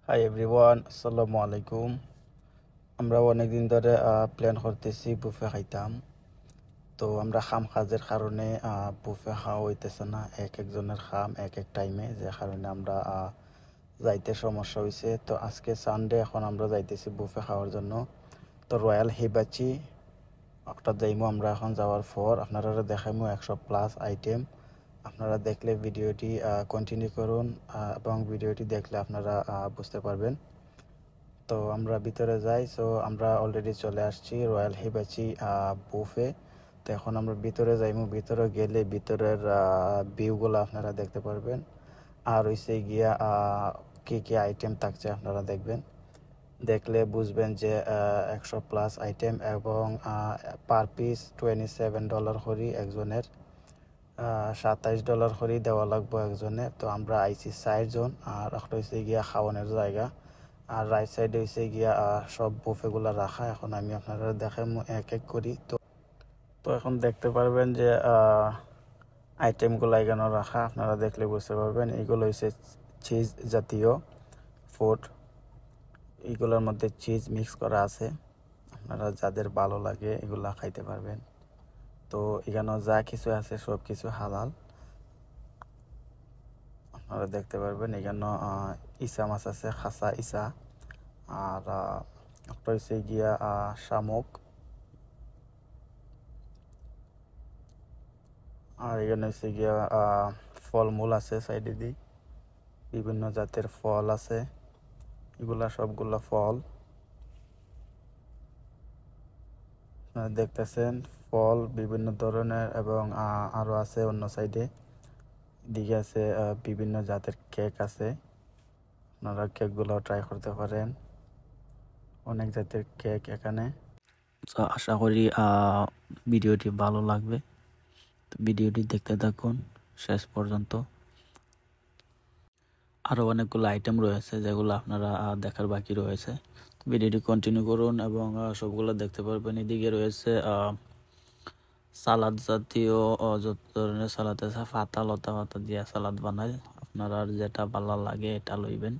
Hi everyone, আসসালামু আলাইকুম। আমরা অনেক দিন ধরে প্ল্যান করতেছি বুফে খাইতাম। তো আমরা খাম কাজের কারণে বুফে খাওয়া হইতেছে না। এক একজনের খাম এক এক টাইমে, যে কারণে আমরা যাইতে সমস্যা হয়েছে। তো আজকে সানডে, এখন আমরা যাইতেছি বুফে খাওয়ার জন্য। তো রয়্যাল হিবাচি একটা যাইমু আমরা। এখন যাওয়ার পর আপনারা দেখাইমু 100+ আইটেম। আপনারা দেখলে ভিডিওটি কন্টিনিউ করুন, এবং ভিডিওটি দেখলে আপনারা বুঝতে পারবেন। তো আমরা ভিতরে যাই। সো আমরা অলরেডি চলে আসছি রয়্যাল হিবাচি বুফে। তো এখন আমরা ভিতরে যাইমু। ভিতরে গেলে ভিতরের ভিউগুলো আপনারা দেখতে পারবেন, আর হইছে গিয়া কি কি আইটেম থাকছে আপনারা দেখবেন। দেখলে বুঝবেন যে 100+ আইটেম, এবং পার পিস $27 করি একজনের, $27 করেই দেওয়া লাগবো একজনের। তো আমরা আইসি 4 জন, আর একটা হয়েছে গিয়া খাওয়ানোর জায়গা, আর রাইট সাইডে হয়েছে গিয়া সব বুফেগুলো রাখা। এখন আমি আপনারা দেখাই এক এক করি। তো এখন দেখতে পারবেন যে আইটেমগুলো এখানে রাখা, আপনারা দেখলে বুঝতে পারবেন। এগুলো হচ্ছে চিজ জাতীয় ফুড, এইগুলোর মধ্যে চিজ মিক্স করা আছে। আপনারা যাদের ভালো লাগে এগুলা খাইতে পারবেন। তো এখানে যা কিছু আছে সব কিছু হালাল, আপনারা দেখতে পারবেন। এখানে ইসা মাছ আছে, খাসা ইসা, আর একটা হচ্ছে গিয়া শামুক, আর এখানে হচ্ছে গিয়া ফলমূল আছে সাইডে দিয়ে, বিভিন্ন জাতের ফল আছে। এগুলা সবগুলা ফল আপনারা দেখতেছেন, ফল বিভিন্ন ধরনের, এবং আরও আছে অন্য সাইডে। দিকে আছে বিভিন্ন জাতের কেক আছে, আপনারা কেকগুলো ট্রাই করতে পারেন। অনেক জাতের কেক এখানে। তো আশা করি ভিডিওটি ভালো লাগবে। তো ভিডিওটি দেখতে থাকুন শেষ পর্যন্ত। আরও অনেকগুলো আইটেম রয়েছে যেগুলো আপনারা দেখার বাকি রয়েছে। ভিডিওটি কন্টিনিউ করুন এবং সবগুলো দেখতে পারবেন। এদিকে রয়েছে সালাদ জাতীয় যত ধরনের সালাদ আছে, পাতা লতা পাতা দিয়ে সালাদ বানায়। আপনারা যেটা ভালো লাগে এটা লইবেন।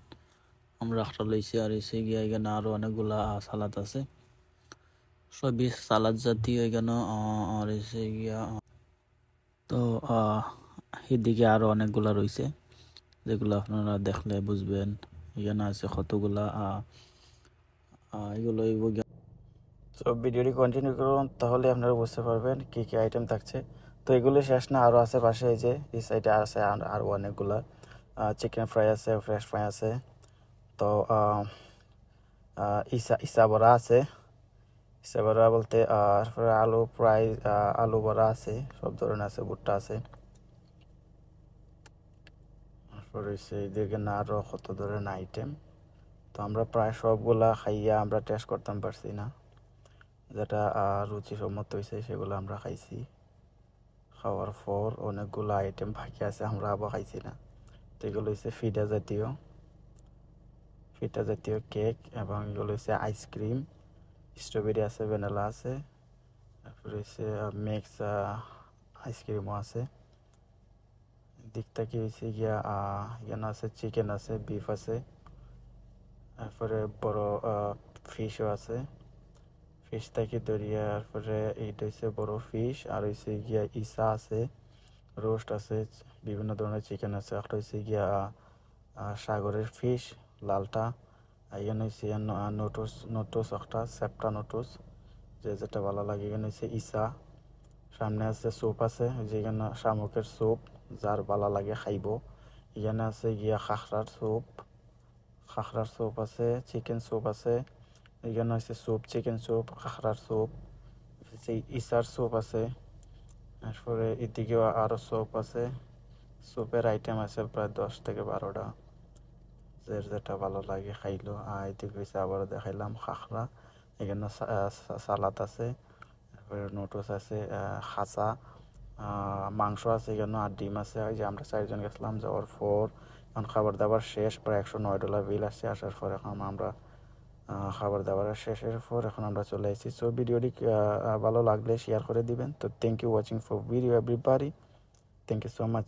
আমরা একটা লইছি, আর এসে গিয়ে এখানে আরও অনেকগুলা সালাদ আছে, সবই সালাদ জাতীয় এখানে। আর এসে গিয়া তো এদিকে আরও অনেকগুলা রয়েছে যেগুলো আপনারা দেখলে বুঝবেন। এখানে আছে কতগুলা এগুলো। তো ভিডিওটি কন্টিনিউ করুন, তাহলে আপনারা বুঝতে পারবেন কি কি আইটেম থাকছে। তো এগুলো শেষ না, আরও আছে পাশে, এই যে এই সাইডে আছে আরও অনেকগুলা। চিকেন ফ্রাই আছে, ফ্রেশ ফ্রাই আছে। তো ইসা বড়া আছে। ইসা বড়া বলতে আলু ফ্রাই, আলু বড়া আছে, সব ধরনের আছে, ভুট্টা আছে। তারপরে এইদিকে না আরও কত ধরনের আইটেম। তো আমরা প্রায় সবগুলা খাইয়া আমরা টেস্ট করতে পারছি না, যেটা রুচিসম্মত হয়েছে সেগুলো আমরা খাইছি। খাওয়ার পর অনেকগুলো আইটেম বাকি আছে, আমরা আবার খাইছি না। তো এগুলো হচ্ছে ফিটা জাতীয় কেক, এবং এগুলো হচ্ছে আইসক্রিম, স্ট্রবেরি আছে, ভ্যানিলা আছে, তারপরে হচ্ছে মিক্স আইসক্রিমও আছে। দিক থেকে হচ্ছে গিয়া এখানে আছে চিকেন আছে, বিফ আছে, তারপরে বড় ফিশও আছে। ফিশ থেকে ধরিয়া, তারপরে এইটা হচ্ছে বড় ফিশ, আর হচ্ছে গিয়া ইসা আছে, রোস্ট আছে, বিভিন্ন ধরনের চিকেন আছে। একটা হচ্ছে গিয়া সাগরের ফিশ লালটা। এখানে হচ্ছে নোটোস একটা সেপ্টা নোটোস, যেটা ভালো লাগে। এখানে হচ্ছে ইসা, সামনে আছে স্যুপ আছে, যেখানে শামুকের স্যুপ, যার ভালো লাগে খাইব। এখানে আছে গিয়া খাখরার স্যুপ আছে, চিকেন স্যুপ আছে। এখানে হচ্ছে স্যুপ, চিকেন স্যুপ, খাখরার স্যুপ, ইসার স্যুপ আছে। তারপরে এদিকেও আরও স্যুপ আছে। স্যুপের আইটেম আছে প্রায় 10 থেকে 12টা, যেটা ভালো লাগে খাইলো। এদিকে হয়েছে আবারও দেখাইলাম খাখরা। এখানে সালাদ আছে, তারপরে নোটস আছে, খাসা, মাংস আছে এখানে, আর ডিম আছে। ওই যে আমরা 4 জন গেছিলাম, যাওয়ার পর এখন খাবার দাবার শেষ, প্রায় $109 বিল আসছে। আসার পর এখন আমরা খাবার দাবার শেষের পর এখন আমরা চলে এসেছি। সো ভিডিওটি ভালো লাগলে শেয়ার করে দিবেন। তো thank you watching for video everybody, thank you so much.